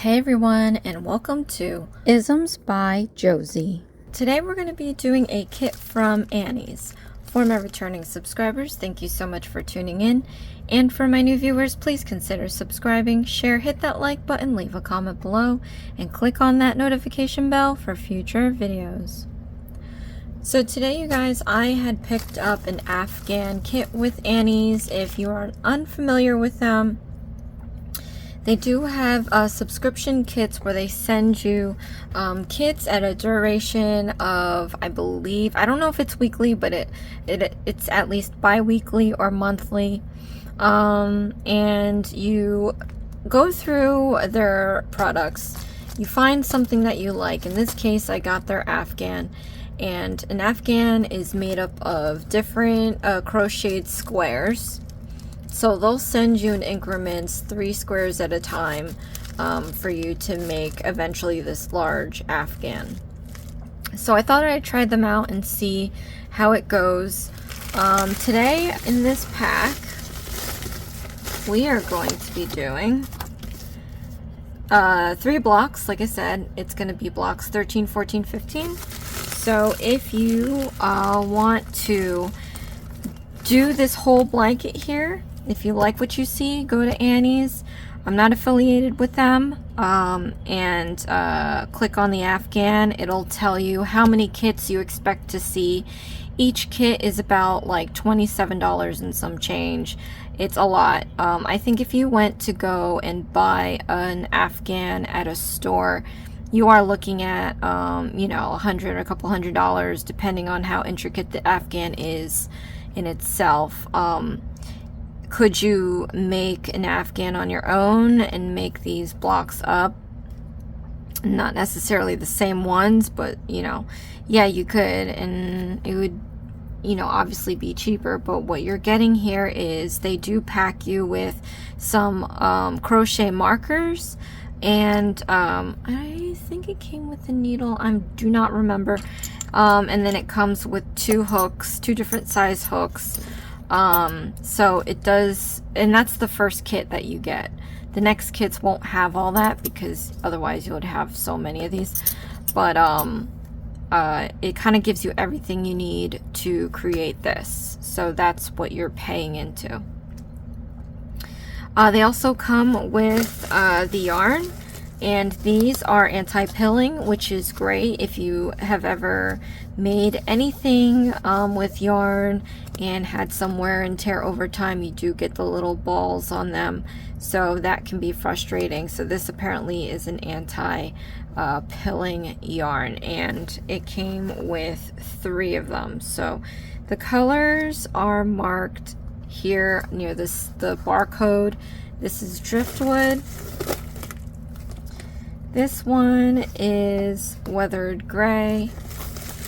Hey everyone, and welcome to Isms by Josie. Today we're going to be doing a kit from Annie's. For my returning subscribers, thank you so much for tuning in. And for my new viewers, please consider subscribing, share, hit that like button, leave a comment below, and click on that notification bell for future videos. So today, you guys, I had picked up an Afghan kit with Annie's. If you are unfamiliar with them, they do have subscription kits where they send you kits at a duration of, I believe, I don't know if it's weekly, but it's at least bi-weekly or monthly. And you go through their products, you find something that you like. In this case, I got their Afghan. And an Afghan is made up of different crocheted squares. So they'll send you in increments 3 squares at a time for you to make eventually this large Afghan. So I thought I'd try them out and see how it goes. Today in this pack, we are going to be doing 3 blocks. Like I said, it's going to be blocks 13, 14, 15. So if you want to do this whole blanket here, if you like what you see, go to Annie's. I'm not affiliated with them. And click on the Afghan. It'll tell you how many kits you expect to see. Each kit is about like $27 and some change. It's a lot. I think if you went to go and buy an Afghan at a store, you are looking at, you know, $100 or a couple $100, depending on how intricate the Afghan is in itself. Could you make an Afghan on your own and make these blocks up? Not necessarily the same ones, but, you know, yeah, you could, and it would, you know, obviously be cheaper. But what you're getting here is they do pack you with some crochet markers, and I think it came with a needle. I do not remember. And then it comes with 2 hooks, 2 different size hooks. So it does, and that's the first kit that you get. The next kits won't have all that because otherwise you would have so many of these. But it kind of gives you everything you need to create this. So that's what you're paying into. They also come with the yarn, and these are anti-pilling, which is great if you have ever made anything with yarn and had some wear and tear over time. You do get the little balls on them, so that can be frustrating. So this apparently is an anti-pilling yarn, and it came with 3 of them. So the colors are marked here near the barcode. This is driftwood. This one is weathered gray,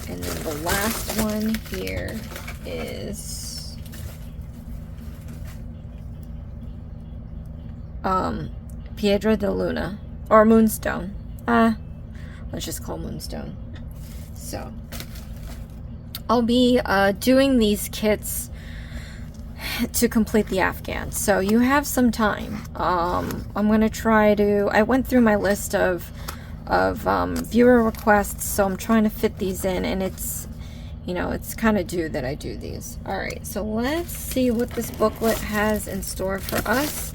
and then the last one here is Piedra de Luna, or Moonstone. Let's just call Moonstone. So I'll be doing these kits to complete the Afghan, so you have some time. I'm gonna try to, I went through my list of viewer requests, so I'm trying to fit these in, and it's, you know, it's kind of due that I do these. All right, so let's see what this booklet has in store for us.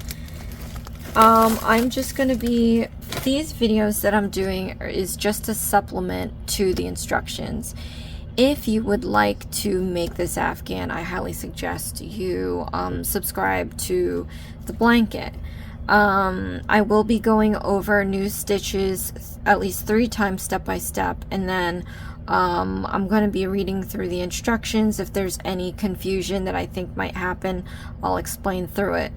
I'm just gonna be, these videos that I'm doing is just a supplement to the instructions. If you would like to make this Afghan, I highly suggest you subscribe to the blanket. I will be going over new stitches at least 3 times step by step, and then I'm going to be reading through the instructions. If there's any confusion that I think might happen, I'll explain through it.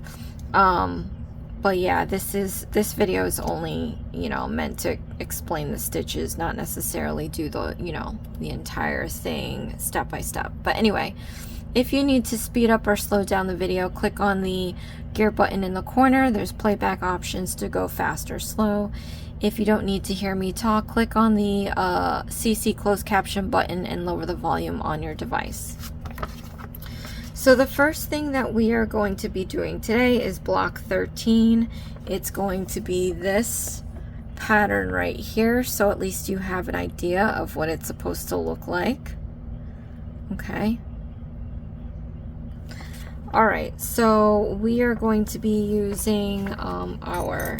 But yeah, this video is only, you know, meant to explain the stitches, not necessarily do the, you know, the entire thing step by step. But anyway, if you need to speed up or slow down the video, click on the gear button in the corner. There's playback options to go fast or slow. If you don't need to hear me talk, click on the CC closed caption button and lower the volume on your device. So the first thing that we are going to be doing today is block 13. It's going to be this pattern right here, so at least you have an idea of what it's supposed to look like. Okay. All right, so we are going to be using our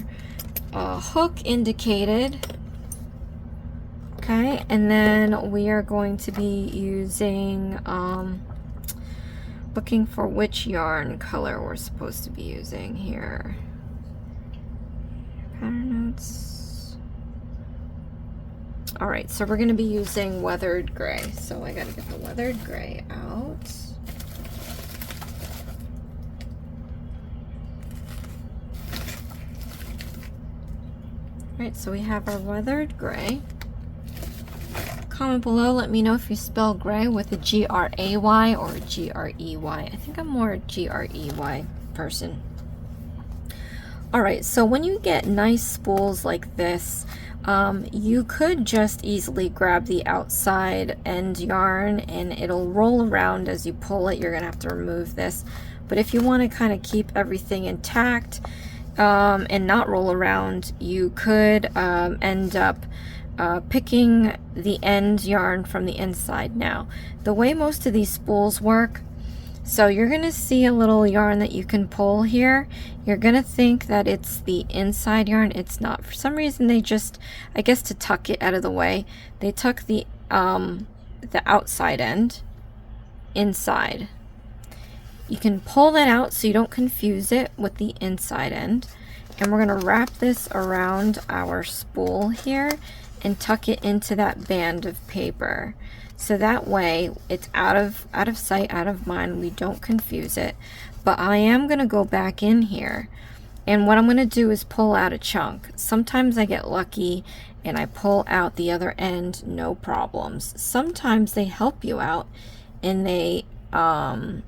hook indicated. Okay, and then we are going to be using, looking for which yarn color we're supposed to be using here. Pattern notes. All right, so we're going to be using weathered gray. So I got to get the weathered gray out. All right, so we have our weathered gray. Comment below, let me know if you spell gray with a G-R-A-Y or a G-R-E-Y. I think I'm more a G-R-E-Y person. Alright, so when you get nice spools like this, you could just easily grab the outside end yarn and it'll roll around as you pull it. You're going to have to remove this. But if you want to kind of keep everything intact and not roll around, you could end up picking the end yarn from the inside. Now, the way most of these spools work, so you're going to see a little yarn that you can pull here. You're going to think that it's the inside yarn. It's not. For some reason, they just, I guess to tuck it out of the way, they tuck the outside end inside. You can pull that out so you don't confuse it with the inside end. And we're going to wrap this around our spool here and tuck it into that band of paper. So that way it's out of sight, out of mind. We don't confuse it. But I am going to go back in here, and what I'm going to do is pull out a chunk. Sometimes I get lucky and I pull out the other end, no problems. Sometimes they help you out and they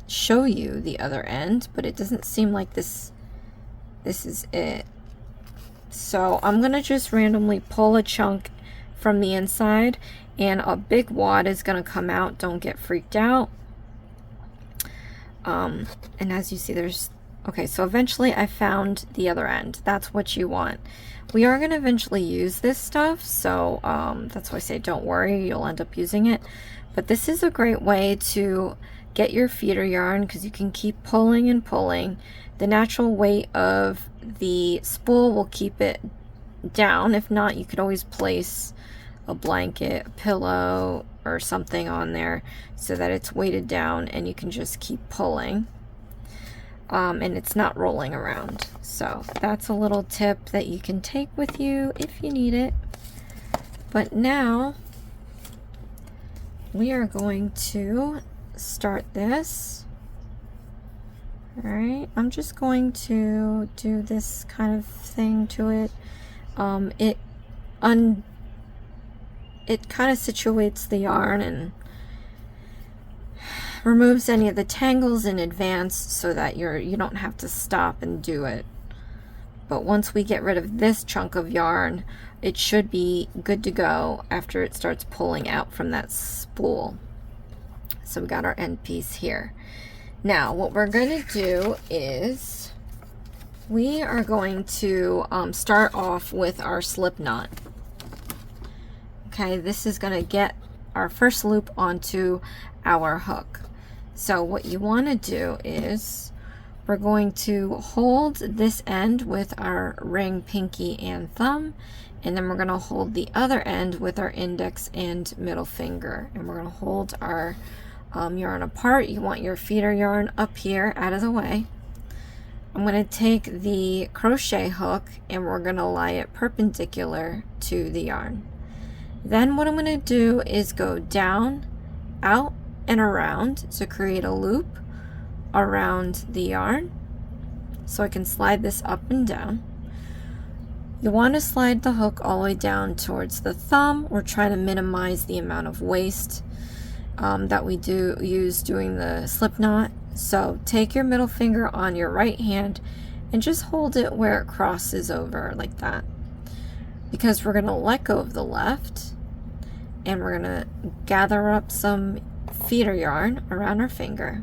show you the other end, but it doesn't seem like this is it. So I'm going to just randomly pull a chunk from the inside, and a big wad is going to come out. Don't get freaked out. And as you see, there's, okay, so eventually I found the other end. That's what you want. We are going to eventually use this stuff, so that's why I say don't worry, you'll end up using it. But this is a great way to get your feeder yarn because you can keep pulling and pulling. The natural weight of the spool will keep it down. If not, you could always place a blanket, a pillow, or something on there so that it's weighted down and you can just keep pulling. And it's not rolling around. So that's a little tip that you can take with you if you need it. But now we are going to start this. Alright, I'm just going to do this kind of thing to it. It kind of situates the yarn and removes any of the tangles in advance so that you don't have to stop and do it. But once we get rid of this chunk of yarn, it should be good to go after it starts pulling out from that spool. So we got our end piece here. Now what we're going to do is we are going to start off with our slip knot. Okay, this is going to get our first loop onto our hook. So what you want to do is we're going to hold this end with our ring, pinky, and thumb, and then we're going to hold the other end with our index and middle finger, and we're going to hold our yarn apart. You want your feeder yarn up here out of the way. I'm going to take the crochet hook and we're going to lie it perpendicular to the yarn. Then what I'm going to do is go down, out, and around to create a loop around the yarn. So I can slide this up and down. You want to slide the hook all the way down towards the thumb. We're trying to minimize the amount of waste that we use doing the slip knot. So take your middle finger on your right hand and just hold it where it crosses over like that. Because we're going to let go of the left and we're going to gather up some feeder yarn around our finger.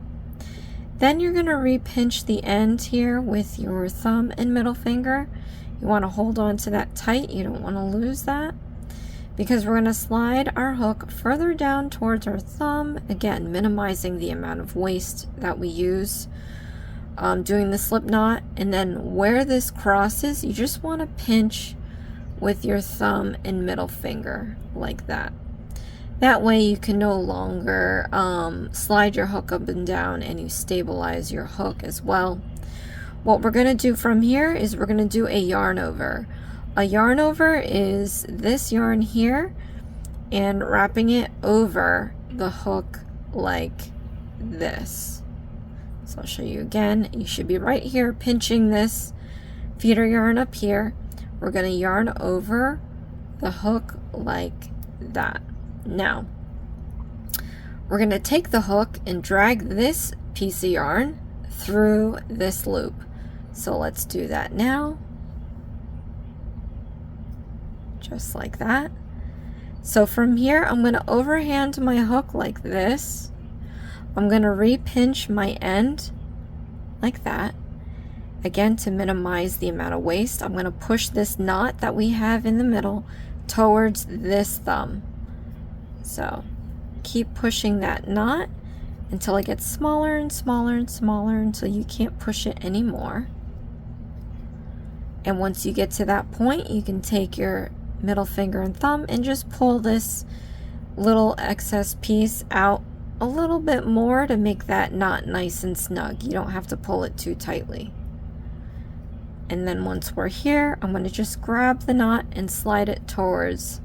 Then you're going to repinch the end here with your thumb and middle finger. You want to hold on to that tight. You don't want to lose that, because we're going to slide our hook further down towards our thumb, again minimizing the amount of waste that we use doing the slip knot. And then where this crosses, you just want to pinch with your thumb and middle finger like that. That way you can no longer slide your hook up and down, and you stabilize your hook as well. What we're going to do from here is we're going to do a yarn over. A yarn over is this yarn here and wrapping it over the hook like this. So I'll show you again. You should be right here pinching this feeder yarn up here. We're going to yarn over the hook like that. Now, we're going to take the hook and drag this piece of yarn through this loop. So let's do that now. Just like that. So from here, I'm going to overhand my hook like this. I'm going to repinch my end like that. Again, to minimize the amount of waste, I'm going to push this knot that we have in the middle towards this thumb. So keep pushing that knot until it gets smaller and smaller and smaller until you can't push it anymore. And once you get to that point, you can take your middle finger and thumb and just pull this little excess piece out a little bit more to make that knot nice and snug. You don't have to pull it too tightly. And then once we're here, I'm going to just grab the knot and slide it towards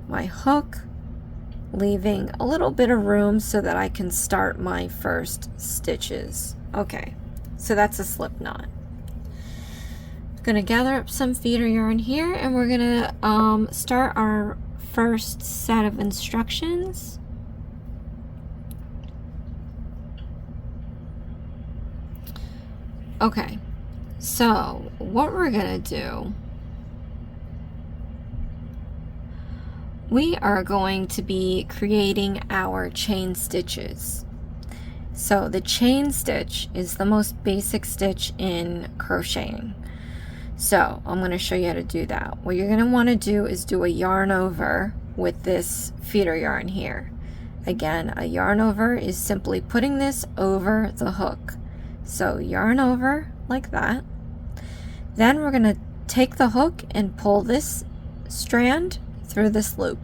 my hook, leaving a little bit of room so that I can start my first stitches. Okay, so that's a slip knot. I'm going to gather up some feeder yarn here, and we're going to start our first set of instructions. Okay, so what we're gonna do, we are going to be creating our chain stitches. So the chain stitch is the most basic stitch in crocheting. So I'm going to show you how to do that. What you're going to want to do is do a yarn over with this feeder yarn here. Again, a yarn over is simply putting this over the hook. So yarn over like that. Then we're going to take the hook and pull this strand through this loop.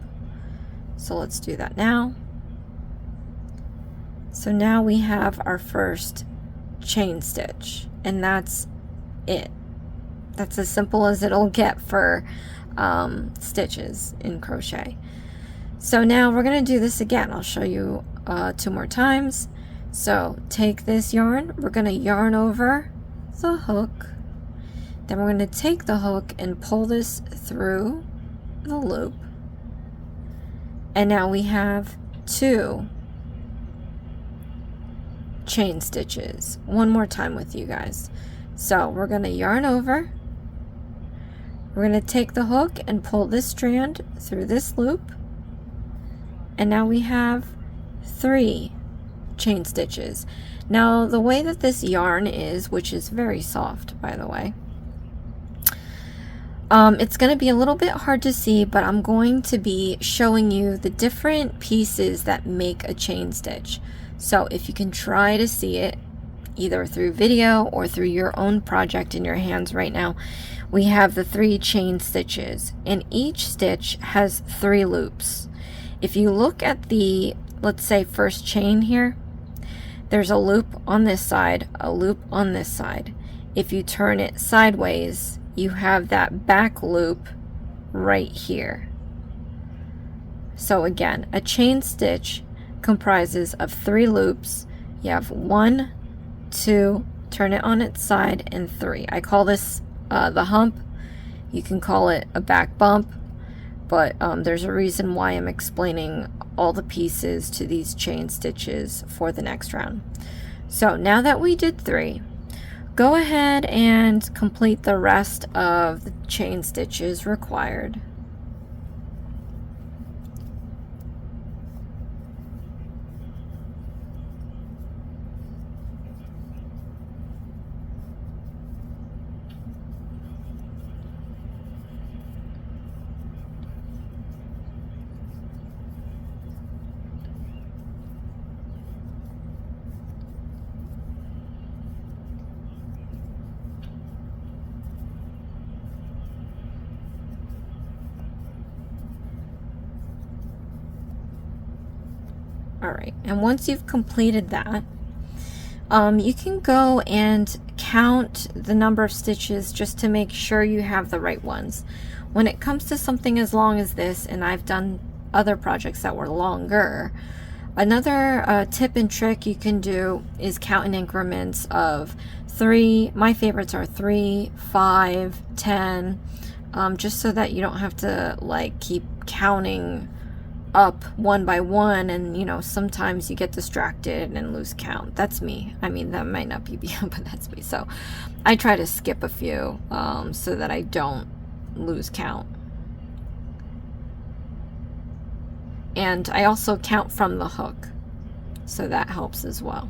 So let's do that now. So now we have our first chain stitch, and that's it. That's as simple as it'll get for stitches in crochet. So now we're going to do this again. I'll show you 2 more times. So take this yarn, we're going to yarn over the hook, then we're going to take the hook and pull this through the loop, and now we have 2 chain stitches. One more time with you guys. So we're going to yarn over, we're going to take the hook and pull this strand through this loop, and now we have 3 chain stitches. Now the way that this yarn is, which is very soft by the way, it's going to be a little bit hard to see, but I'm going to be showing you the different pieces that make a chain stitch. So if you can try to see it either through video or through your own project in your hands right now, we have the 3 chain stitches, and each stitch has 3 loops. If you look at the, let's say, first chain here, there's a loop on this side, a loop on this side. If you turn it sideways, you have that back loop right here. So again, a chain stitch comprises of 3 loops. You have 1, 2, turn it on its side, and 3. I call this the hump. You can call it a back bump, but there's a reason why I'm explaining all the pieces to these chain stitches for the next round. So now that we did 3, go ahead and complete the rest of the chain stitches required. All right, and once you've completed that, you can go and count the number of stitches just to make sure you have the right ones. When it comes to something as long as this, and I've done other projects that were longer, another tip and trick you can do is count in increments of 3. My favorites are 3, 5, 10, just so that you don't have to like keep counting up one by one, and you know, sometimes you get distracted and lose count. That's me. I mean, that might not be BM, but that's me. So I try to skip a few so that I don't lose count. And I also count from the hook, so that helps as well.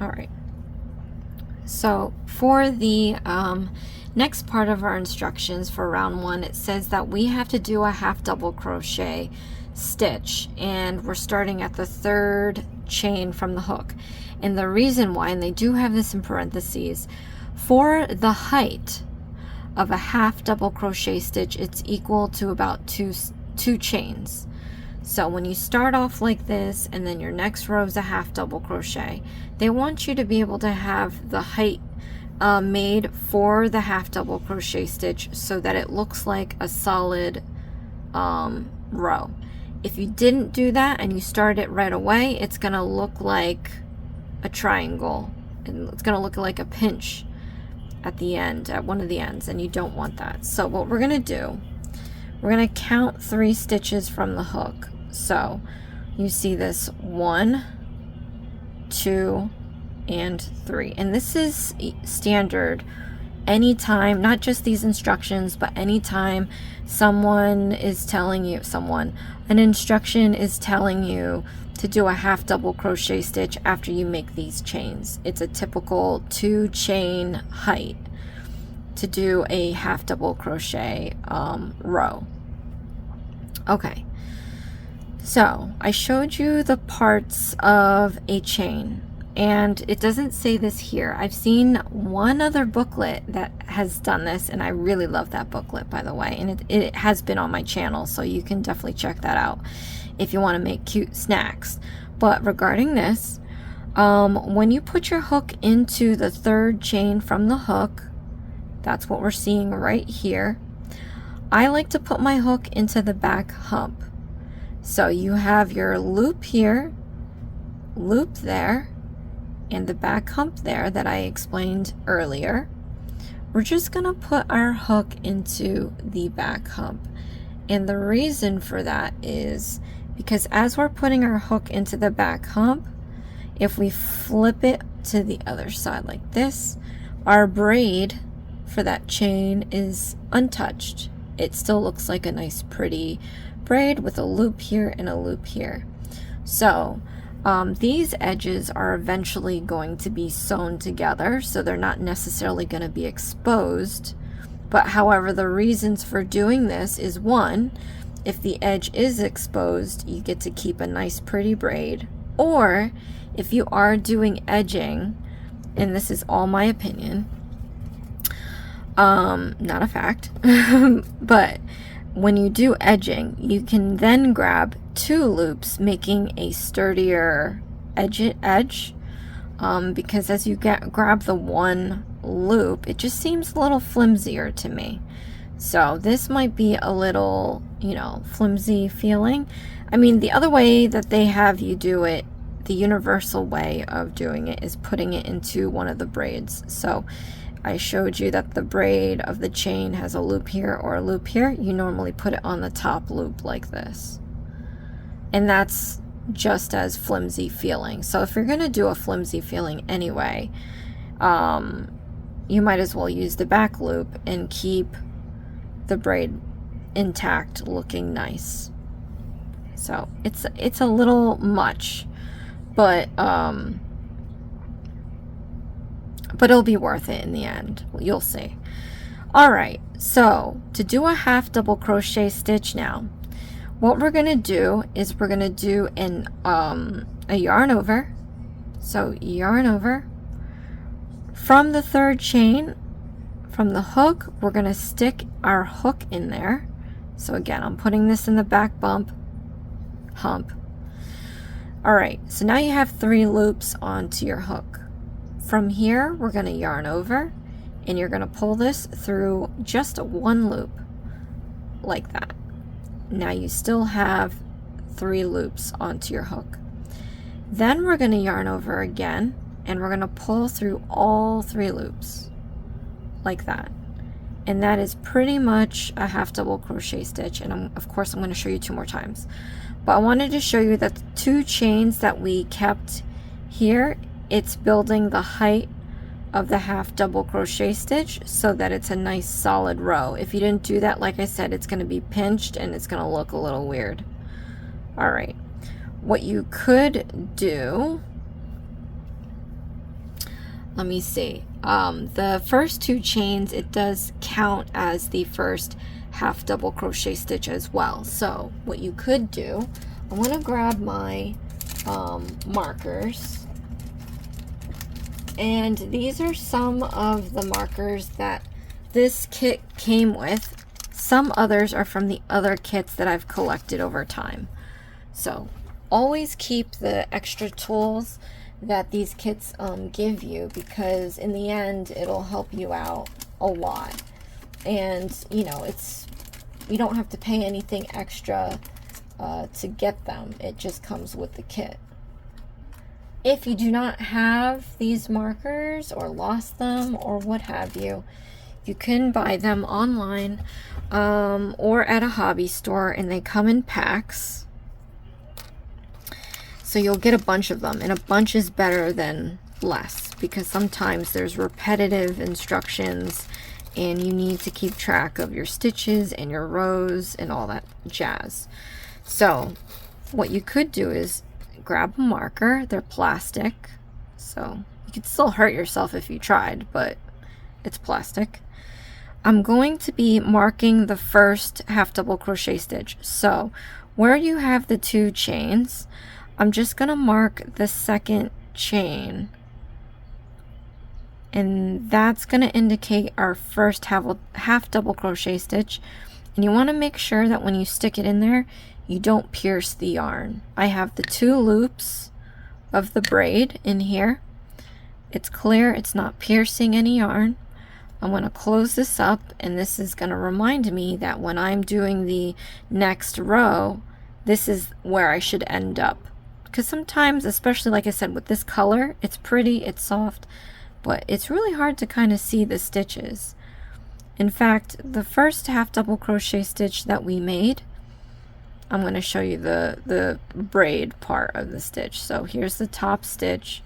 All right, so for the next part of our instructions for round 1, it says that we have to do a half double crochet stitch, and we're starting at the 3rd chain from the hook. And the reason why, and they do have this in parentheses, for the height of a half double crochet stitch, it's equal to about two chains. So when you start off like this, and then your next row is a half double crochet, they want you to be able to have the height made for the half double crochet stitch so that it looks like a solid row. If you didn't do that and you start it right away, it's going to look like a triangle, and it's going to look like a pinch at the end, at one of the ends, and you don't want that. So what we're going to do, we're going to count 3 stitches from the hook. So you see this 1, 2, and 3, and this is standard anytime, not just these instructions, but anytime someone is telling you, an instruction is telling you to do a half double crochet stitch after you make these chains. It's a typical 2 chain height to do a half double crochet row. Okay, so I showed you the parts of a chain, and it doesn't say this here. I've seen one other booklet that has done this, and I really love that booklet, by the way, and it has been on my channel, so you can definitely check that out if you want to make cute snacks. But regarding this, when you put your hook into the 3rd chain from the hook, that's what we're seeing right here. I like to put my hook into the back hump. So you have your loop here, loop there, and the back hump there that I explained earlier. We're just going to put our hook into the back hump. And the reason for that is because as we're putting our hook into the back hump, if we flip it to the other side like this, our braid for that chain is untouched. It still looks like a nice pretty braid with a loop here and a loop here. So these edges are eventually going to be sewn together, so they're not necessarily going to be exposed. But however, the reasons for doing this is, 1, if the edge is exposed, you get to keep a nice pretty braid. Or if you are doing edging, and this is all my opinion, not a fact, but when you do edging, you can then grab 2 loops, making a sturdier edge, because as you grab the 1 loop, it just seems a little flimsier to me. So this might be a little, you know, flimsy feeling. I mean, the other way that they have you do it, the universal way of doing it, is putting it into one of the braids. So I showed you that the braid of the chain has a loop here or a loop here. You normally put it on the top loop like this. And that's just as flimsy feeling. So if you're going to do a flimsy feeling anyway, you might as well use the back loop and keep the braid intact, looking nice. So it's a little much, but it'll be worth it in the end. You'll see. All right, so to do a half double crochet stitch now, what we're going to do is we're going to do a yarn over. So yarn over, From the third chain, from the hook, we're going to stick our hook in there. So again, I'm putting this in the back hump. All right, so now you have 3 loops onto your hook. From here, we're going to yarn over, and you're going to pull this through just 1 loop, like that. Now you still have 3 loops onto your hook. Then we're going to yarn over again, and we're going to pull through all 3 loops, like that. And that is pretty much a half double crochet stitch, and of course I'm going to show you 2 more times. But I wanted to show you that the 2 chains that we kept here, it's building the height of the half double crochet stitch so that it's a nice solid row. If you didn't do that, like I said, it's going to be pinched and it's going to look a little weird. All right, what you could do, let me see. The first 2 chains, it does count as the first half double crochet stitch as well. So what you could do, I'm going to grab my markers, and these are some of the markers that this kit came with. Some others are from the other kits that I've collected over time. So always keep the extra tools that these kits give you, because in the end it'll help you out a lot. And you know, you don't have to pay anything extra to get them. It just comes with the kit. If you do not have these markers or lost them or what have you, you can buy them online or at a hobby store, and they come in packs. So you'll get a bunch of them, and a bunch is better than less, because sometimes there's repetitive instructions and you need to keep track of your stitches and your rows and all that jazz. So what you could do is grab a marker. They're plastic, so you could still hurt yourself if you tried, but it's plastic. I'm going to be marking the first half double crochet stitch. So where you have the 2 chains, I'm just going to mark the second chain, and that's going to indicate our first half double crochet stitch. And you want to make sure that when you stick it in there, you don't pierce the yarn. I have the 2 loops of the braid in here. It's clear, it's not piercing any yarn. I'm going to close this up, and this is going to remind me that when I'm doing the next row, this is where I should end up. Because sometimes, especially like I said, with this color, it's pretty, it's soft, but it's really hard to kind of see the stitches. In fact, the first half double crochet stitch that we made, I'm going to show you the braid part of the stitch. So here's the top stitch.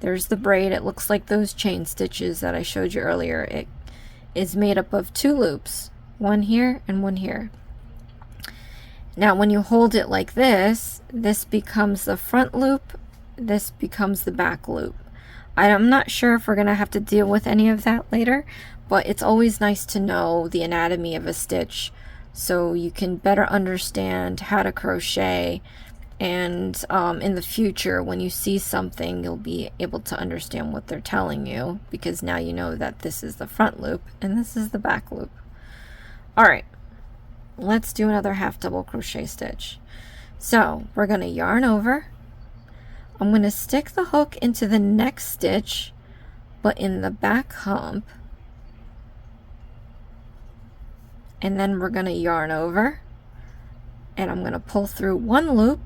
There's the braid. It looks like those chain stitches that I showed you earlier. It is made up of 2 loops, one here and one here. Now when you hold it like this, this becomes the front loop, this becomes the back loop. I'm not sure if we're going to have to deal with any of that later, but it's always nice to know the anatomy of a stitch so you can better understand how to crochet, and in the future when you see something, you'll be able to understand what they're telling you, because now you know that this is the front loop and this is the back loop. Alright, let's do another half double crochet stitch. So we're going to yarn over. I'm going to stick the hook into the next stitch, but in the back hump, and then we're going to yarn over, and I'm going to pull through 1 loop.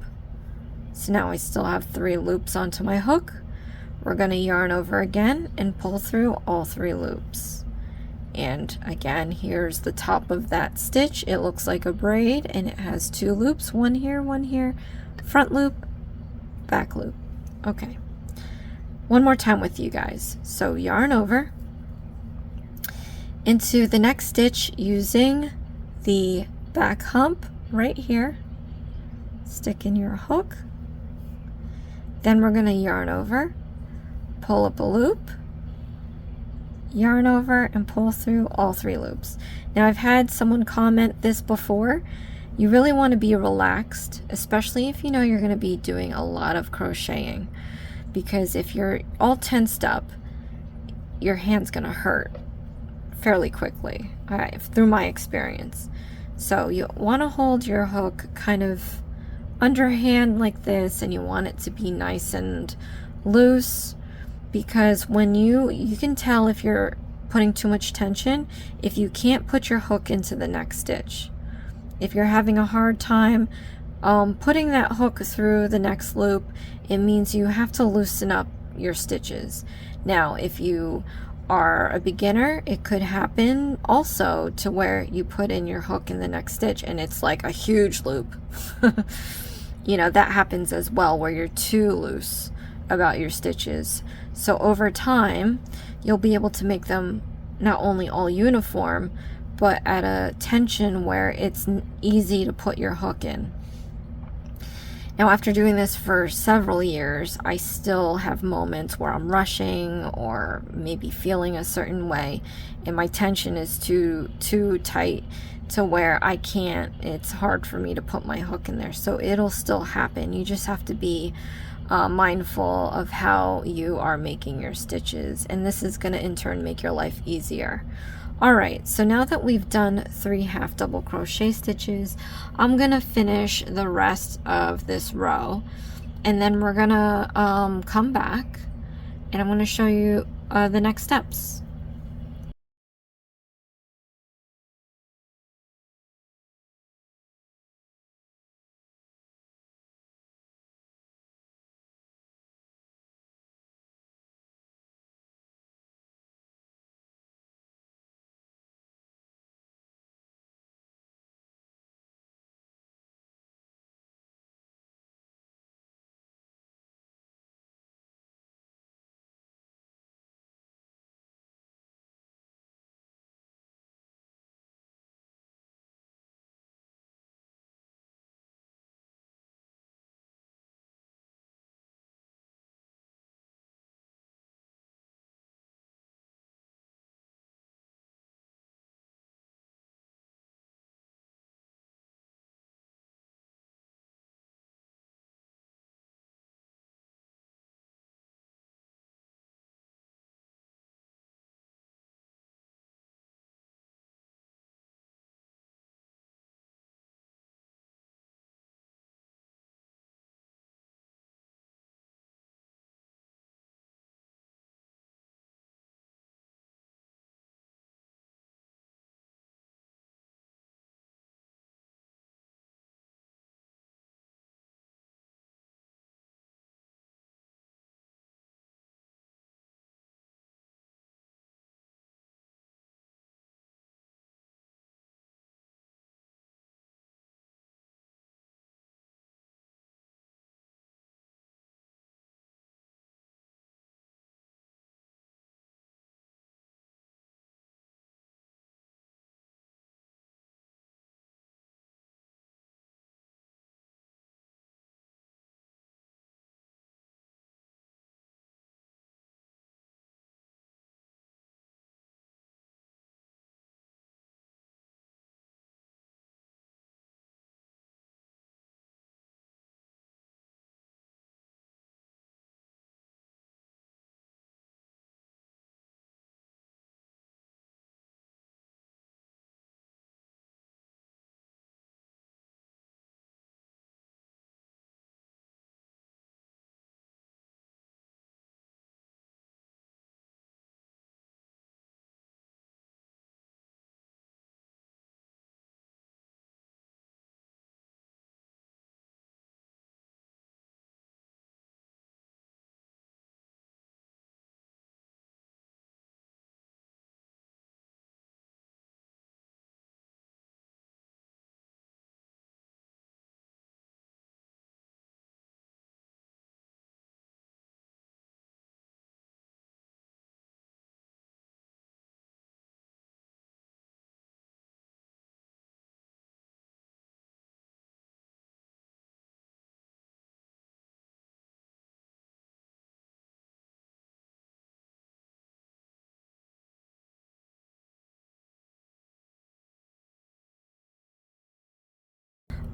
So now I still have 3 loops onto my hook. We're going to yarn over again and pull through all 3 loops. And again, here's the top of that stitch. It looks like a braid, and it has 2 loops, one here, front loop, back loop. Okay, one more time with you guys. So yarn over into the next stitch using the back hump right here. Stick in your hook. Then we're going to yarn over, pull up a loop, yarn over, and pull through all 3 loops. Now I've had someone comment this before. You really want to be relaxed, especially if you know you're going to be doing a lot of crocheting, because if you're all tensed up, your hand's gonna hurt fairly quickly, through my experience. So you want to hold your hook kind of underhand like this, and you want it to be nice and loose, because when you can tell if you're putting too much tension if you can't put your hook into the next stitch. If you're having a hard time putting that hook through the next loop, it means you have to loosen up your stitches. Now, if you are a beginner, it could happen also to where you put in your hook in the next stitch and it's like a huge loop. You know, that happens as well, where you're too loose about your stitches. So over time, you'll be able to make them not only all uniform, but at a tension where it's easy to put your hook in. Now, after doing this for several years, I still have moments where I'm rushing or maybe feeling a certain way, and my tension is too tight to where I can't, it's hard for me to put my hook in there. So it'll still happen. You just have to be mindful of how you are making your stitches, and this is going to in turn make your life easier. Alright, so now that we've done 3 half double crochet stitches, I'm going to finish the rest of this row, and then we're going to come back and I'm going to show you the next steps.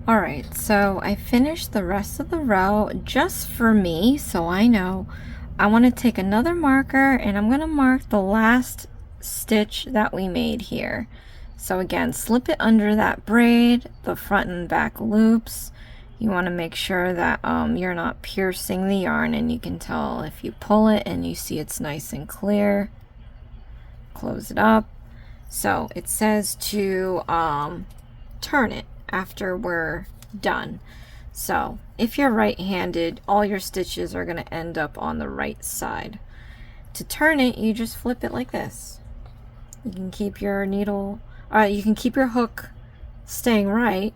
Alright, so I finished the rest of the row just for me, so I know I want to take another marker and I'm going to mark the last stitch that we made here. So again, slip it under that braid, the front and back loops. You want to make sure that you're not piercing the yarn, and you can tell if you pull it and you see it's nice and clear. Close it up. So it says to turn it after we're done. So if you're right-handed, all your stitches are going to end up on the right side. To turn it, you just flip it like this. You can keep your needle, you can keep your hook staying right,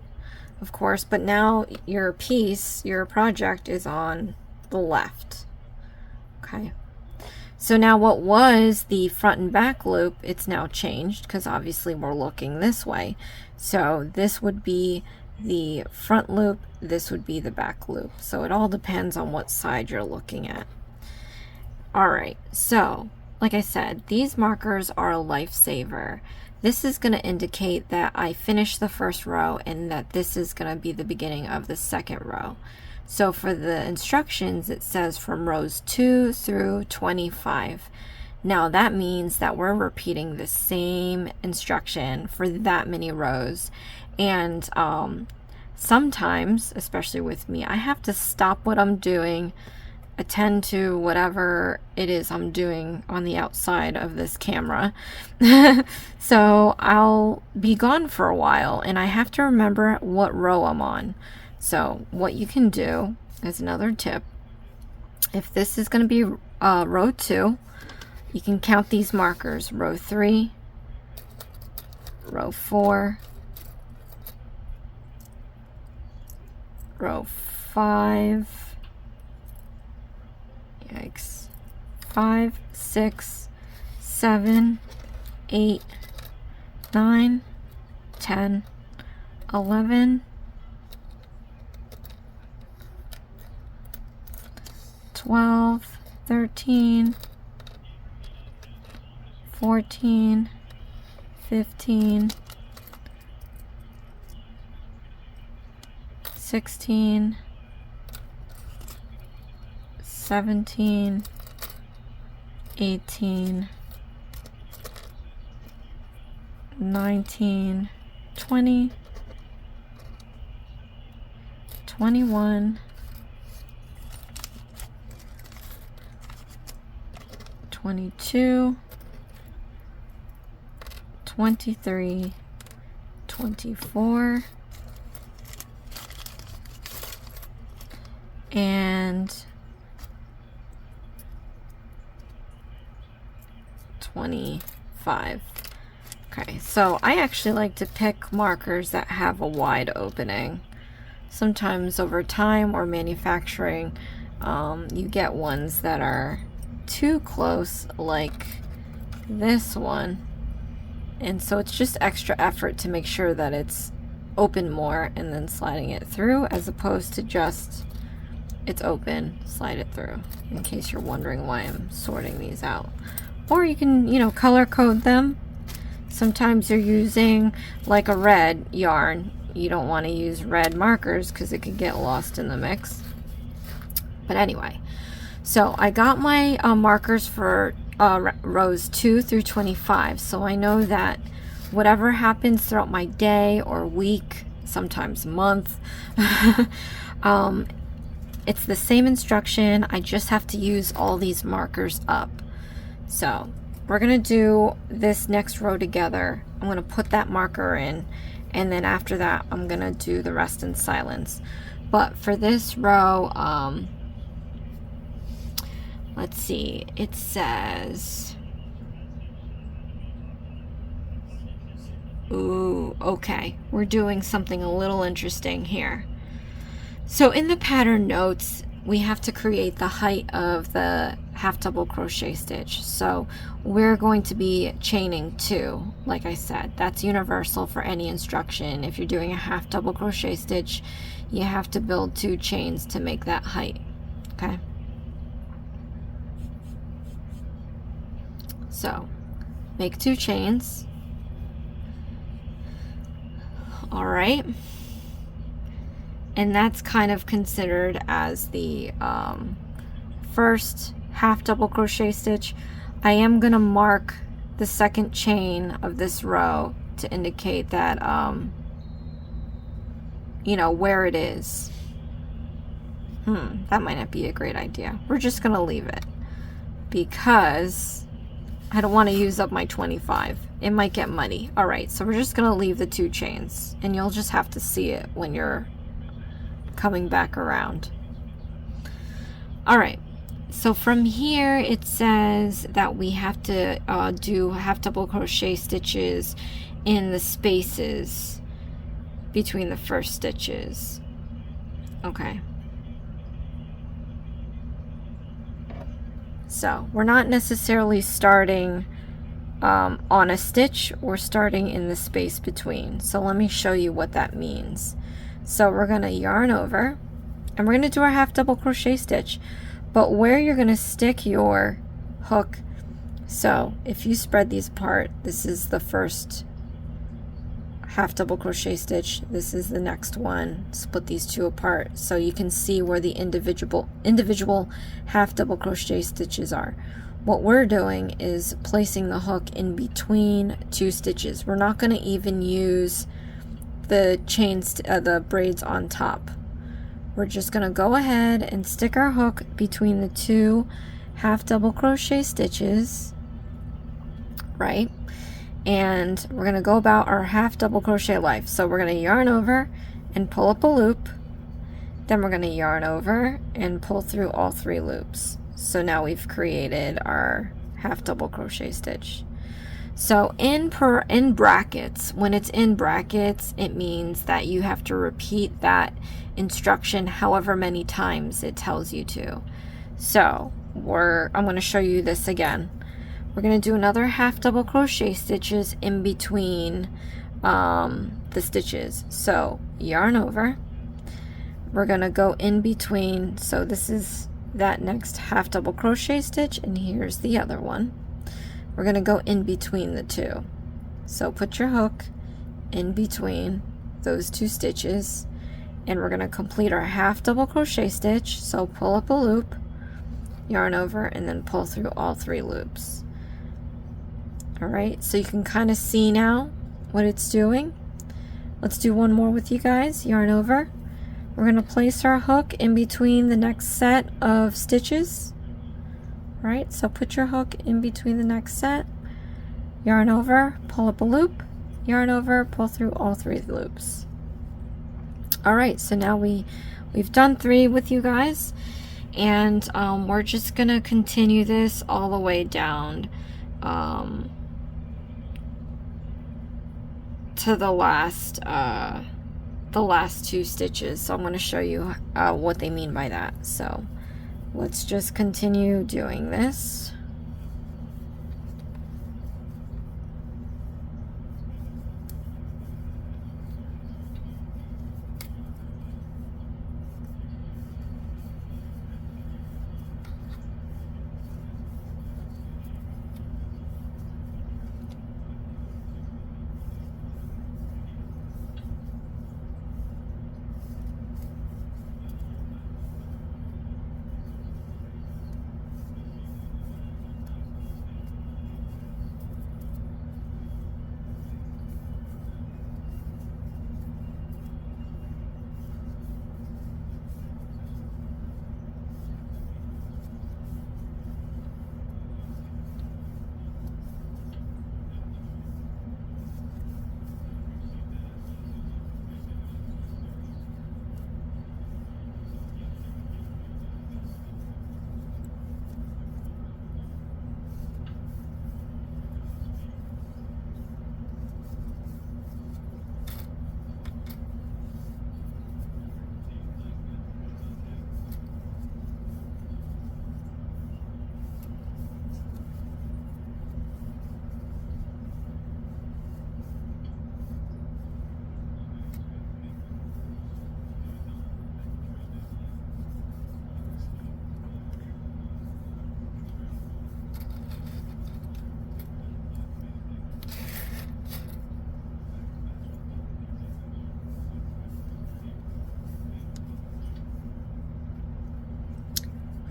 of course, but now your piece, your project is on the left. Okay. So now what was the front and back loop, it's now changed because obviously we're looking this way. So this would be the front loop, this would be the back loop. So it all depends on what side you're looking at. All right, so like I said, these markers are a lifesaver. This is going to indicate that I finished the first row and that this is going to be the beginning of the second row. So for the instructions, it says from rows 2 through 25. Now that means that we're repeating the same instruction for that many rows. And sometimes, especially with me, I have to stop what I'm doing, attend to whatever it is I'm doing on the outside of this camera. So I'll be gone for a while and I have to remember what row I'm on. So what you can do is another tip. If this is going to be row 2, you can count these markers: row 3, row 4, row 5, yikes, 5, 6, 7, 8, 9, 10, 11, 12, 13, 14, 15, 16, 17, 18, 19, 20, 21, 22, 23, 24, and 25. Okay, so I actually like to pick markers that have a wide opening. Sometimes over time or manufacturing, you get ones that are too close, like this one, and so it's just extra effort to make sure that it's open more and then sliding it through, as opposed to just it's open, slide it through, in case you're wondering why I'm sorting these out. Or you can, you know, color code them. Sometimes you're using like a red yarn, you don't want to use red markers because it could get lost in the mix. But anyway, so I got my markers for rows 2 through 25, so I know that whatever happens throughout my day or week, sometimes month, it's the same instruction. I just have to use all these markers up. So we're gonna do this next row together. I'm gonna put that marker in, and then after that I'm gonna do the rest in silence. But for this row, let's see, it says, ooh, okay, we're doing something a little interesting here. So in the pattern notes, we have to create the height of the half double crochet stitch. So we're going to be chaining 2, like I said. That's universal for any instruction. If you're doing a half double crochet stitch, you have to build 2 chains to make that height, okay? So make 2 chains. All right, and that's kind of considered as the first half double crochet stitch, I am gonna mark the second chain of this row to indicate that you know, where it is. That might not be a great idea. We're just gonna leave it because I don't want to use up my 25. It might get muddy. All right, so we're just gonna leave the 2 chains, and you'll just have to see it when you're coming back around. All right, so from here it says that we have to do half double crochet stitches in the spaces between the first stitches. Okay. So we're not necessarily starting on a stitch, we're starting in the space between. So let me show you what that means. So we're going to yarn over and we're going to do our half double crochet stitch, but where you're going to stick your hook. So if you spread these apart, this is the first half double crochet stitch, this is the next one. Split these 2 apart so you can see where the individual half double crochet stitches are. What we're doing is placing the hook in between 2 stitches. We're not going to even use the chains, the braids on top. We're just going to go ahead and stick our hook between the 2 half double crochet stitches, right? And we're going to go about our half double crochet life. So we're going to yarn over and pull up a loop, then we're going to yarn over and pull through all 3 loops. So now we've created our half double crochet stitch. So in brackets, when it's in brackets, it means that you have to repeat that instruction however many times it tells you to. So I'm going to show you this again. We're going to do another half double crochet stitches in between the stitches. So yarn over, we're going to go in between. So this is that next half double crochet stitch, and here's the other one. We're going to go in between the 2. So put your hook in between those 2 stitches, and we're going to complete our half double crochet stitch. So pull up a loop, yarn over, and then pull through all 3 loops. Alright, so you can kind of see now what it's doing. Let's do one more with you guys. Yarn over. We're going to place our hook in between the next set of stitches. Alright, so put your hook in between the next set. Yarn over, pull up a loop, yarn over, pull through all 3 loops. Alright, so now we've done 3 with you guys, and we're just going to continue this all the way down to the last 2 stitches. So I'm going to show you what they mean by that. So let's just continue doing this.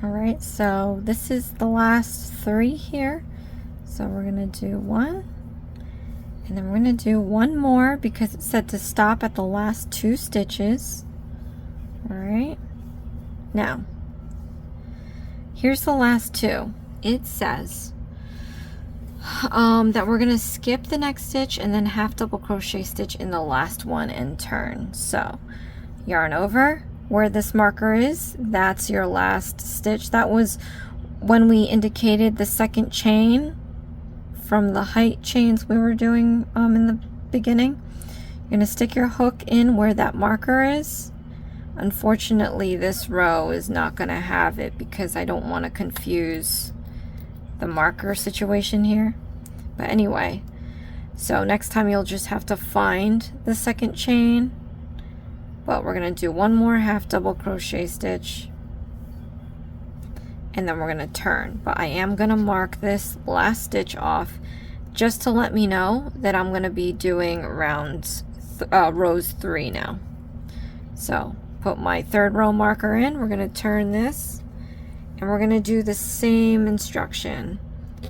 All right, so this is the last 3 here. So we're gonna do 1, and then we're gonna do 1 more because it said to stop at the last 2 stitches. All right, now here's the last 2. It says that we're gonna skip the next stitch and then half double crochet stitch in the last one and turn. So yarn over where this marker is, that's your last stitch. That was when we indicated the second chain from the height chains we were doing in the beginning. You're gonna stick your hook in where that marker is. Unfortunately, this row is not gonna have it because I don't want to confuse the marker situation here. But anyway, so next time you'll just have to find the second chain. But we're gonna do 1 more half double crochet stitch, and then we're gonna turn. But I am gonna mark this last stitch off just to let me know that I'm gonna be doing rows 3 now. So put my 3rd row marker in, we're gonna turn this, and we're gonna do the same instruction.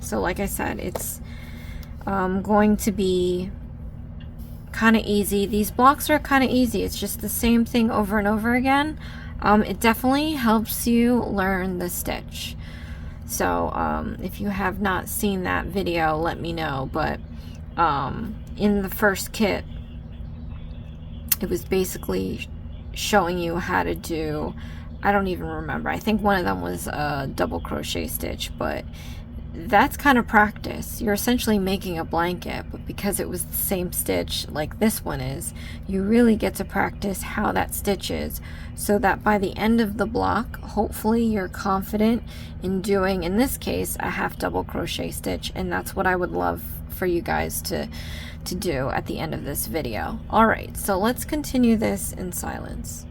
So like I said, it's going to be kind of easy. These blocks are kind of easy. It's just the same thing over and over again. It definitely helps you learn the stitch. So if you have not seen that video, let me know. But in the first kit, it was basically showing you how to do, I don't even remember, I think one of them was a double crochet stitch, but that's kind of practice. You're essentially making a blanket, but because it was the same stitch like this one is, you really get to practice how that stitch is, so that by the end of the block, hopefully you're confident in doing, in this case, a half double crochet stitch. And that's what I would love for you guys to do at the end of this video. All right, so let's continue this in silence.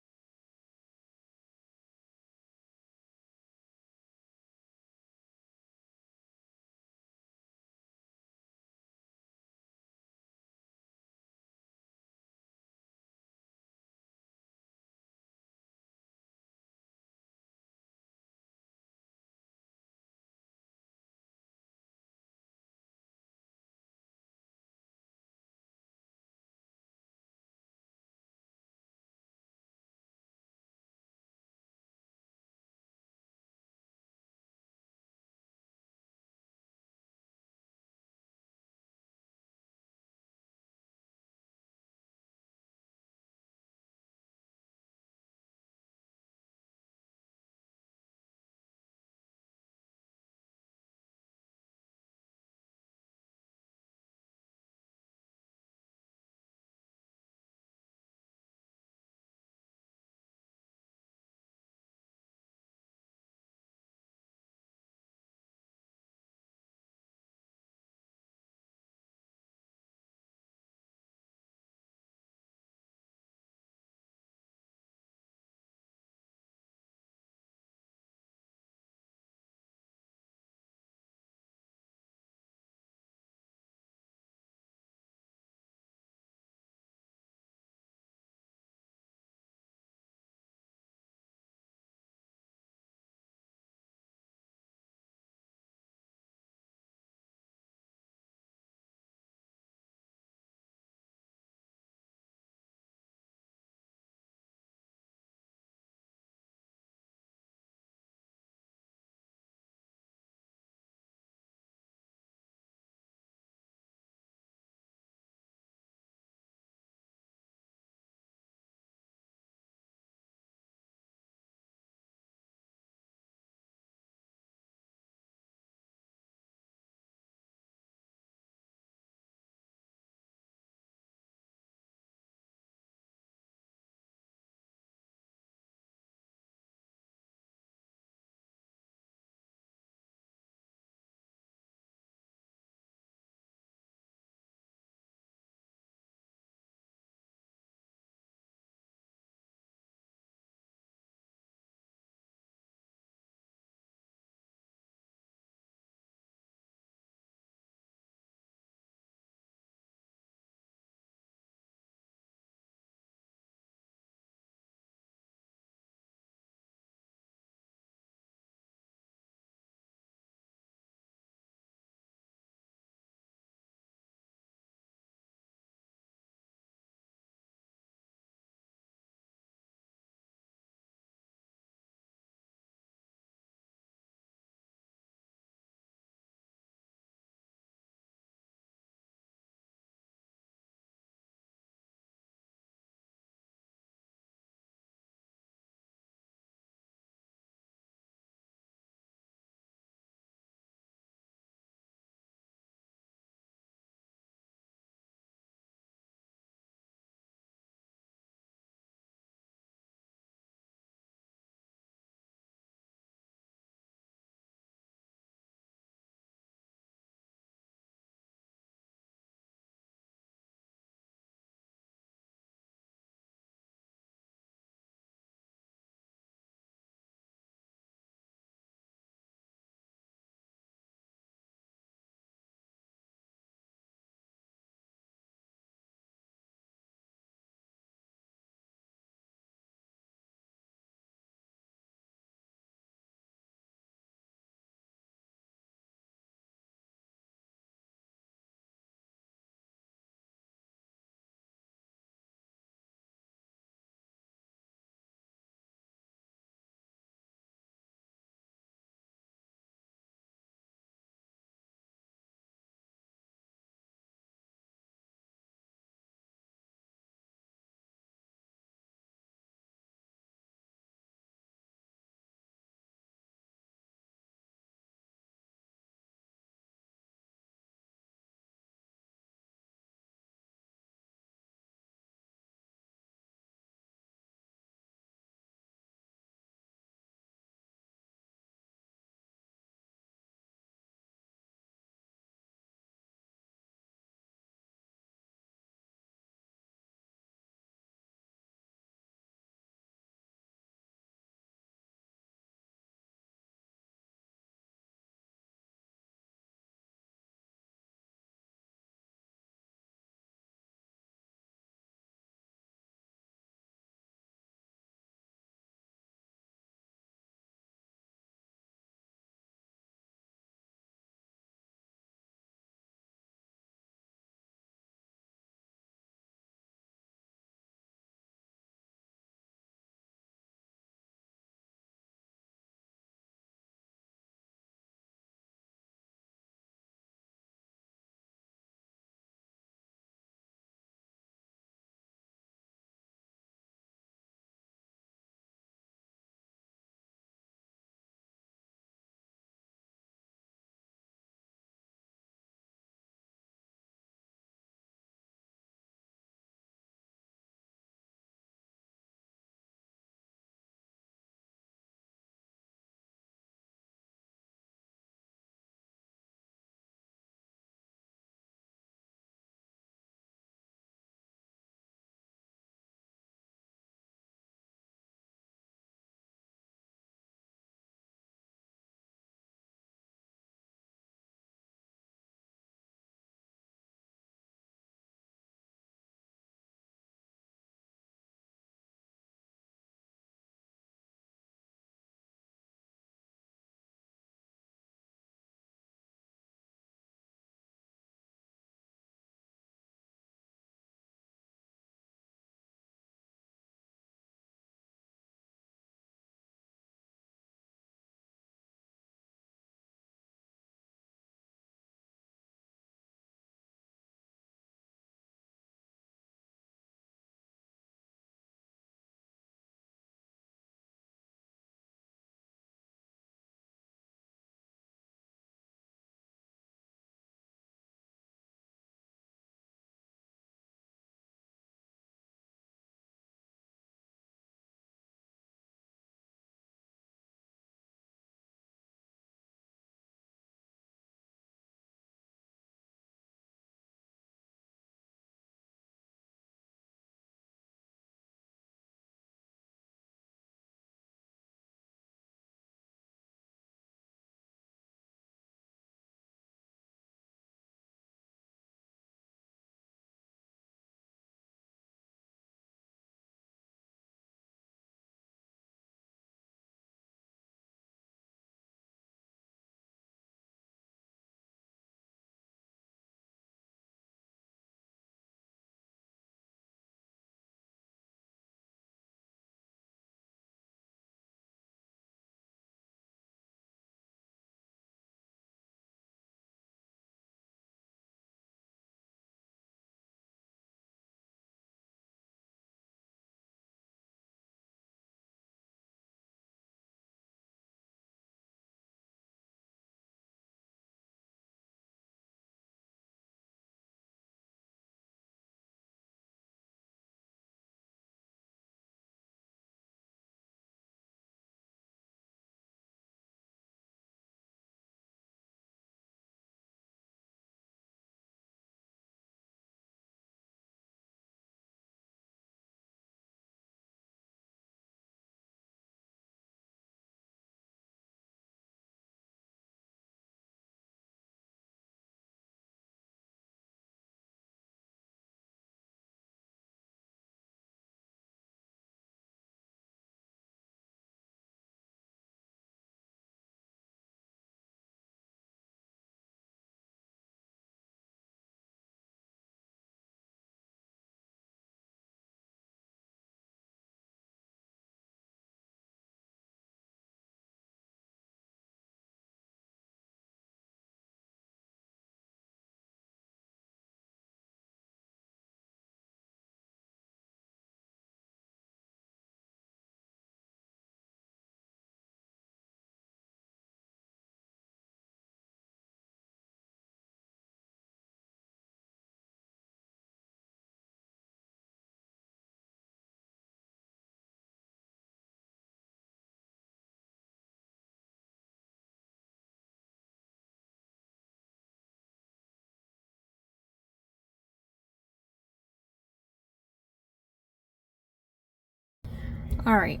All right,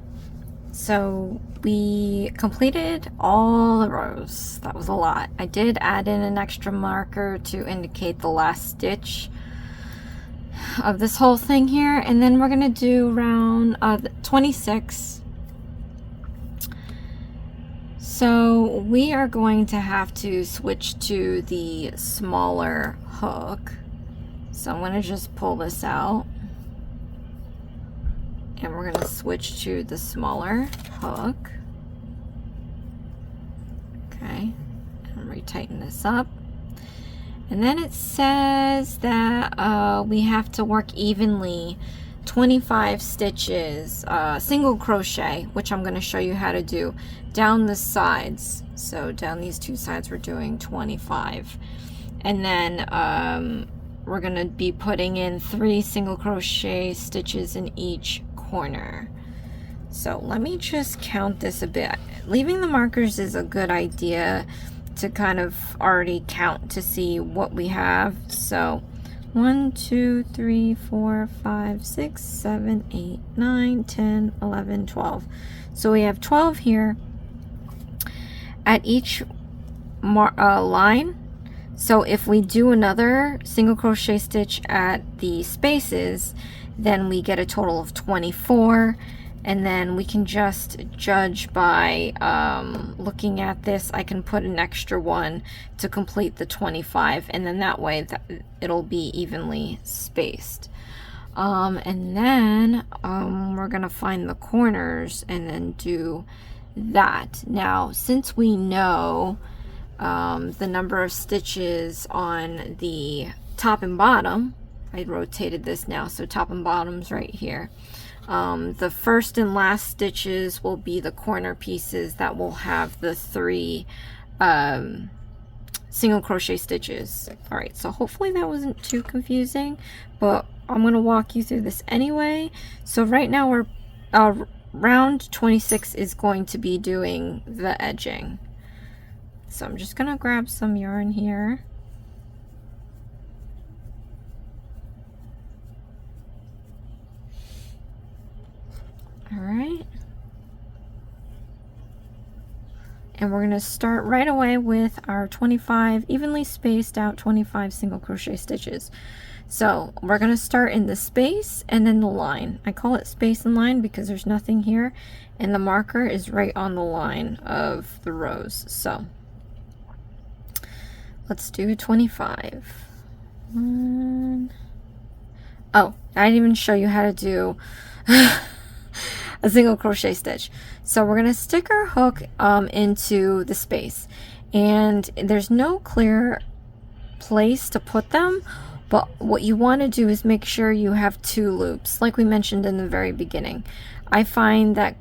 so we completed all the rows. That was a lot. I did add in an extra marker to indicate the last stitch of this whole thing here, and then we're gonna do round 26. So we are going to have to switch to the smaller hook. So I'm gonna just pull this out, and we're gonna switch to the smaller hook. Okay, and retighten this up. And then it says that we have to work evenly 25 stitches, single crochet, which I'm going to show you how to do, down the sides. So down these two sides we're doing 25. And then we're going to be putting in 3 single crochet stitches in each corner. So let me just count this a bit. Leaving the markers is a good idea to kind of already count to see what we have. So 1, 2, 3, 4, 5, 6, 7, 8, 9, 10, 11, 12. So we have 12 here at each line. So if we do another single crochet stitch at the spaces, then we get a total of 24. And then we can just judge by looking at this. I can put an extra one to complete the 25, and then that way it'll be evenly spaced. And then we're gonna find the corners and then do that. Now, since we know the number of stitches on the top and bottom, I rotated this now, so top and bottom's right here. The first and last stitches will be the corner pieces that will have the 3 single crochet stitches. All right, so hopefully that wasn't too confusing, but I'm going to walk you through this anyway. So right now we're round 26 is going to be doing the edging. So I'm just going to grab some yarn here. All right, and we're going to start right away with our 25 evenly spaced out 25 single crochet stitches. So we're going to start in the space and then the line. I call it space and line because there's nothing here, and the marker is right on the line of the rows. So let's do 25. Oh, I didn't even show you how to do a single crochet stitch. So we're going to stick our hook into the space, and there's no clear place to put them, but what you want to do is make sure you have 2 loops, like we mentioned in the very beginning. I find that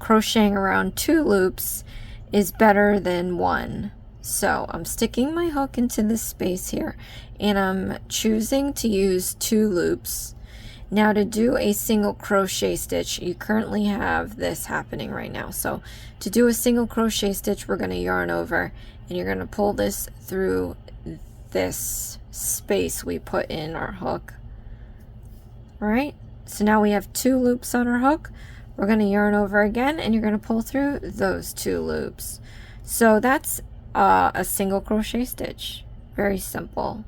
crocheting around 2 loops is better than 1. So I'm sticking my hook into this space here, and I'm choosing to use 2 loops. Now to do a single crochet stitch, you currently have this happening right now. So to do a single crochet stitch, we're going to yarn over, and you're going to pull this through this space we put in our hook. All right, so now we have 2 loops on our hook. We're going to yarn over again, and you're going to pull through those 2 loops. So that's a single crochet stitch. Very simple.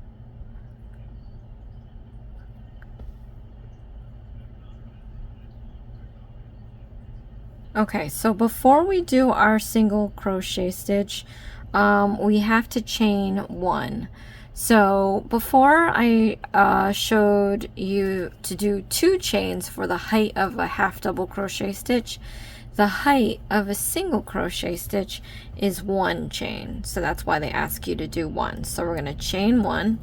Okay, so before we do our single crochet stitch, we have to chain 1. So before I showed you to do 2 chains for the height of a half double crochet stitch, the height of a single crochet stitch is 1 chain. So that's why they ask you to do 1. So we're going to chain 1,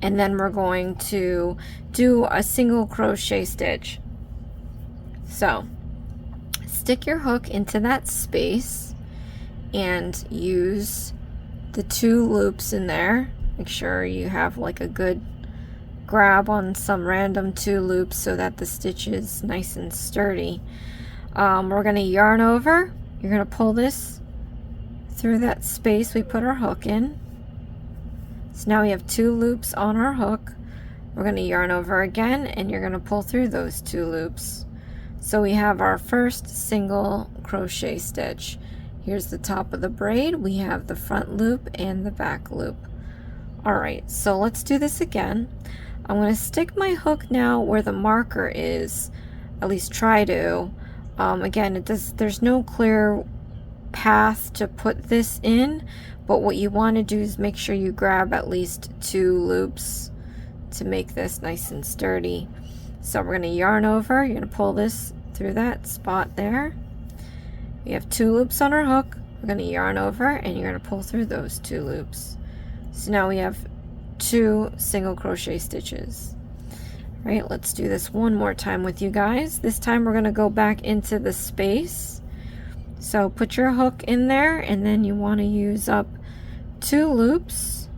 and then we're going to do a single crochet stitch. So stick your hook into that space and use the 2 loops in there. Make sure you have like a good grab on some random 2 loops so that the stitch is nice and sturdy. We're going to yarn over. You're going to pull this through that space we put our hook in. So now we have 2 loops on our hook. We're going to yarn over again, and you're going to pull through those 2 loops. So we have our first single crochet stitch. Here's the top of the braid. We have the front loop and the back loop. Alright, so let's do this again. I'm going to stick my hook now where the marker is, at least try to. Again, there's no clear path to put this in, but what you want to do is make sure you grab at least 2 loops to make this nice and sturdy. So we're going to yarn over, you're going to pull this through that spot there. We have 2 loops on our hook, we're going to yarn over and you're going to pull through those 2 loops. So now we have 2 single crochet stitches. Right, let's do this one more time with you guys. This time we're going to go back into the space. So put your hook in there and then you want to use up 2 loops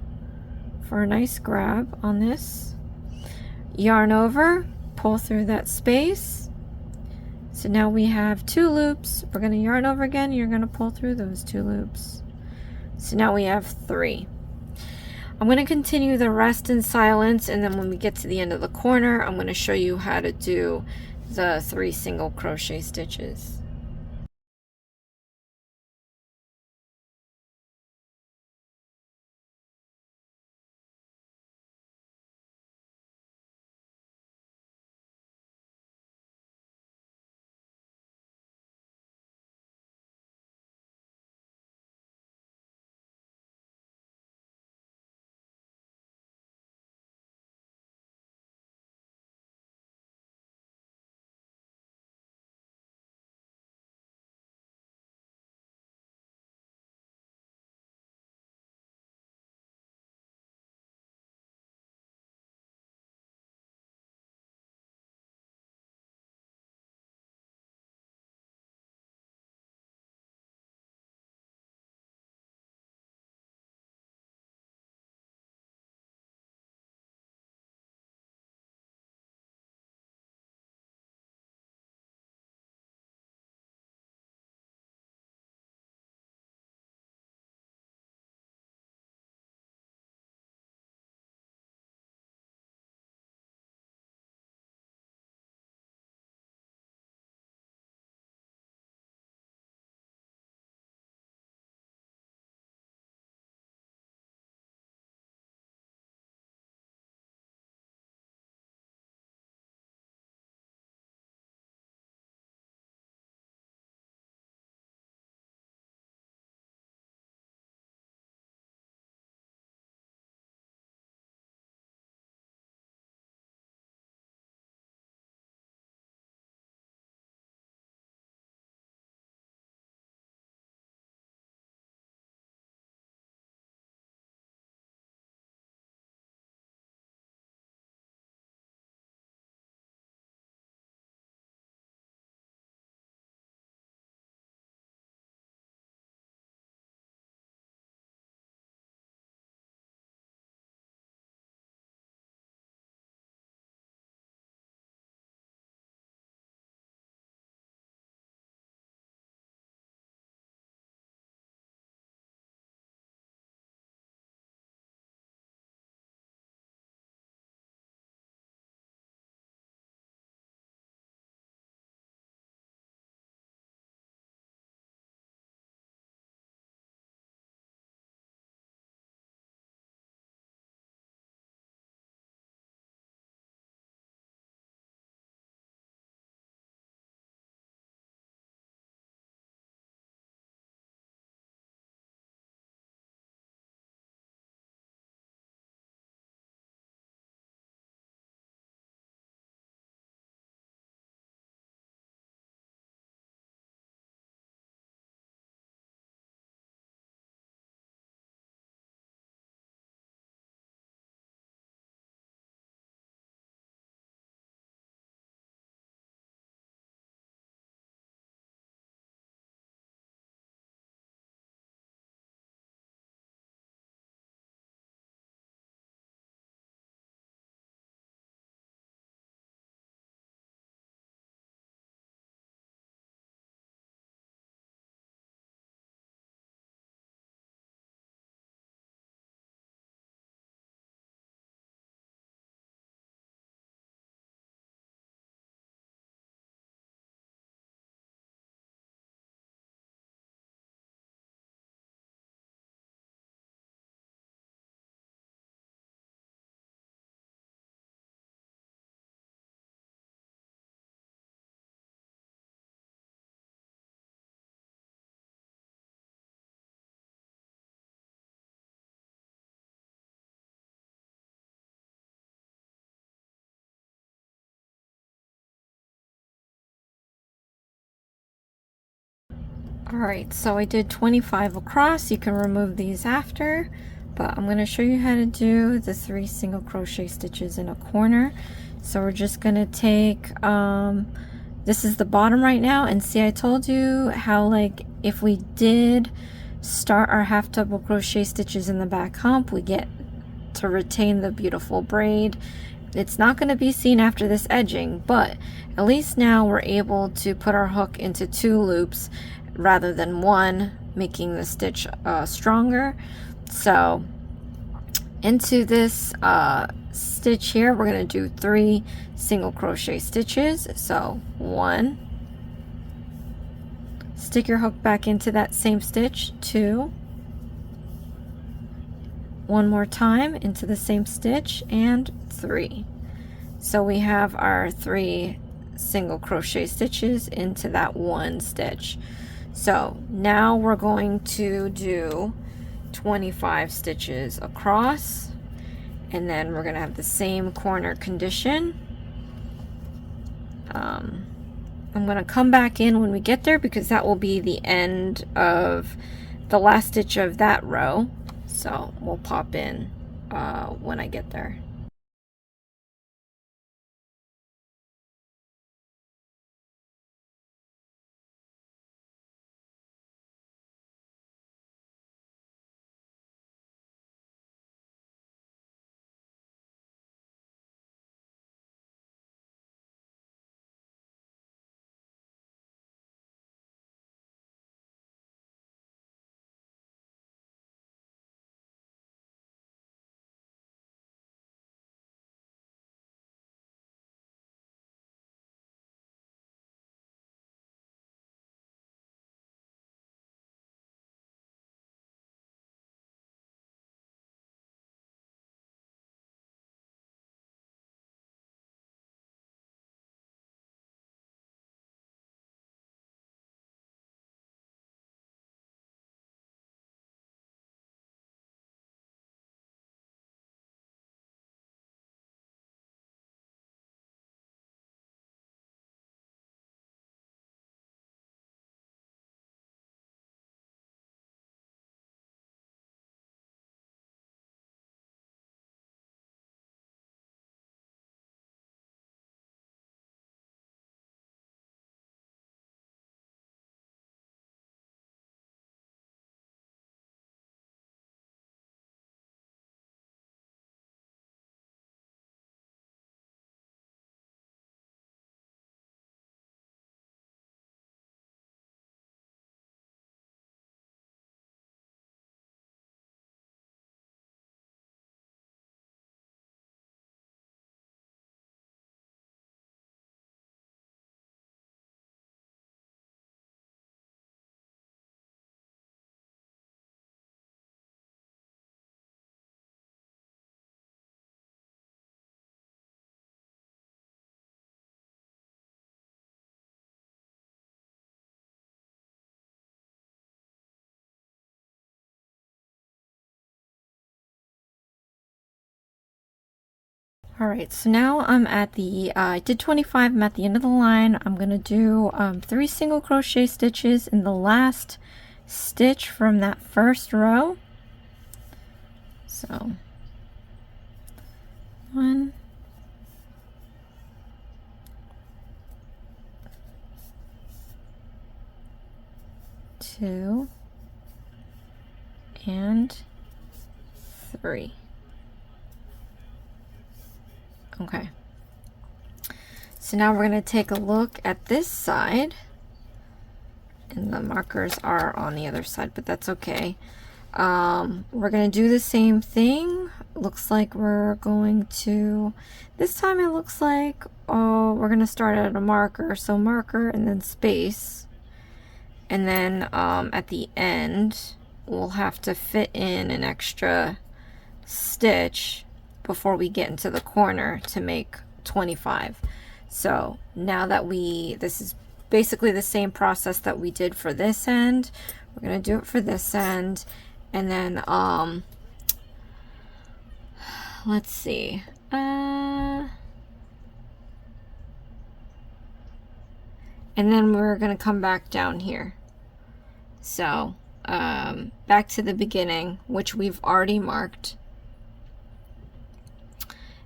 for a nice grab on this. Yarn over, pull through that space. So now we have 2 loops. We're going to yarn over again. You're going to pull through those 2 loops. So now we have 3. I'm going to continue the rest in silence, and then when we get to the end of the corner, I'm going to show you how to do the 3 single crochet stitches. Alright, so I did 25 across. You can remove these after, but I'm going to show you how to do the 3 single crochet stitches in a corner. So we're just going to take, this is the bottom right now, and see, I told you how, like, if we did start our half double crochet stitches in the back hump, we get to retain the beautiful braid. It's not going to be seen after this edging, but at least now we're able to put our hook into 2 loops rather than 1, making the stitch stronger. So into this stitch here, we're going to do 3 single crochet stitches. So 1, stick your hook back into that same stitch, 2, 1 more time into the same stitch, and 3. So we have our 3 single crochet stitches into that 1 stitch. So now we're going to do 25 stitches across, and then we're going to have the same corner condition. I'm going to come back in when we get there, because that will be the end of the last stitch of that row. So we'll pop in when I get there. Alright, so now I'm at the, I did 25, I'm at the end of the line. I'm going to do 3 single crochet stitches in the last stitch from that first row. So 1, 2, and 3. Okay, so now we're going to take a look at this side, and the markers are on the other side, but that's okay. We're going to do the same thing. Looks like we're going to, this time it looks like, oh, we're going to start at a marker, so marker and then space, and then at the end we'll have to fit in an extra stitch before we get into the corner to make 25. So now that this is basically the same process that we did for this end, we're going to do it for this end, and then let's see, and then we're going to come back down here. So back to the beginning, which we've already marked.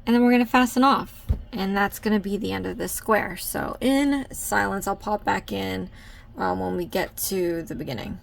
And then we're going to fasten off. And that's going to be the end of this square. So in silence, I'll pop back in when we get to the beginning.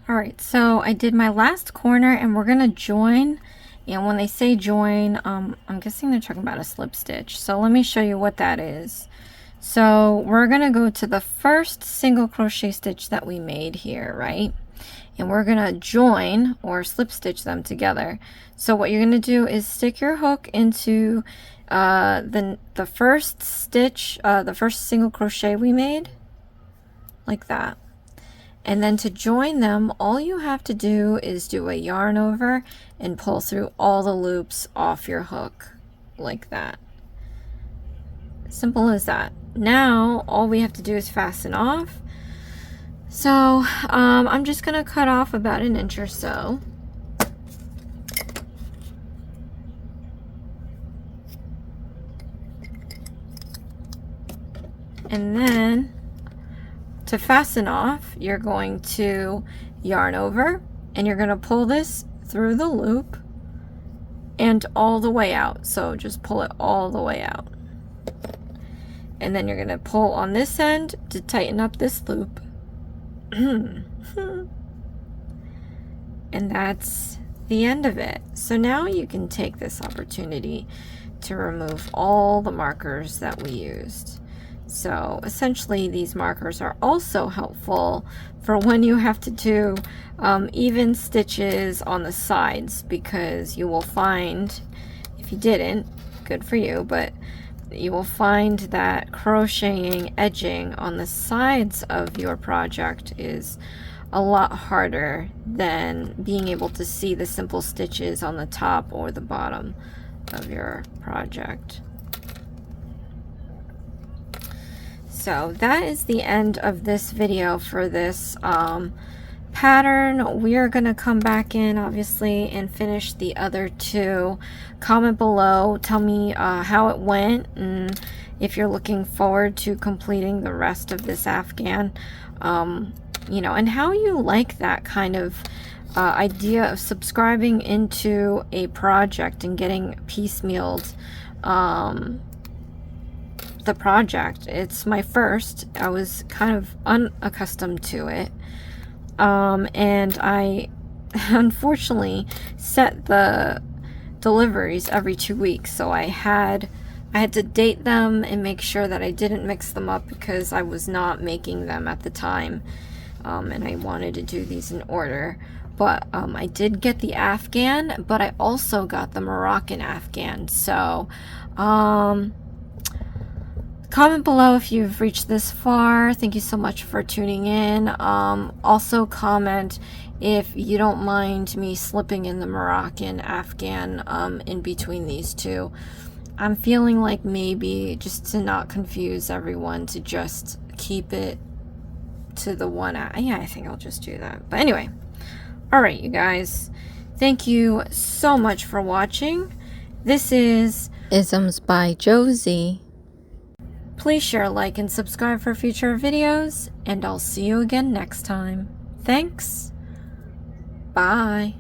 Alright, so I did my last corner and we're going to join. And when they say join, I'm guessing they're talking about a slip stitch. So let me show you what that is. So we're going to go to the first single crochet stitch that we made here, right? And we're going to join or slip stitch them together. So what you're going to do is stick your hook into the first stitch, the first single crochet we made, like that. And then to join them, all you have to do is do a yarn over and pull through all the loops off your hook, like that. Simple as that. Now, all we have to do is fasten off. So, I'm just going to cut off about 1 inch or so. And then, to fasten off, you're going to yarn over and you're going to pull this through the loop and all the way out. So just pull it all the way out. And then you're going to pull on this end to tighten up this loop. And that's the end of it. So now you can take this opportunity to remove all the markers that we used. So essentially these markers are also helpful for when you have to do even stitches on the sides, because you will find, if you didn't, good for you, but you will find that crocheting edging on the sides of your project is a lot harder than being able to see the simple stitches on the top or the bottom of your project. So that is the end of this video for this pattern. We are going to come back in, obviously, and finish the other two. Comment below, tell me how it went, and if you're looking forward to completing the rest of this Afghan, you know, and how you like that kind of idea of subscribing into a project and getting piecemealed the project. It's my first. I was kind of unaccustomed to it, and I unfortunately set the deliveries every 2 weeks, so I had to date them and make sure that I didn't mix them up because I was not making them at the time, and I wanted to do these in order. But I did get the Afghan, but I also got the Moroccan Afghan. So comment below if you've reached this far. Thank you so much for tuning in. Also comment if you don't mind me slipping in the Moroccan Afghan in between these two. I'm feeling like maybe, just to not confuse everyone, to just keep it to the one. Yeah, I think I'll just do that. But anyway, alright you guys, thank you so much for watching. This is Isms by Josie. Please share, like, and subscribe for future videos, and I'll see you again next time. Thanks. Bye.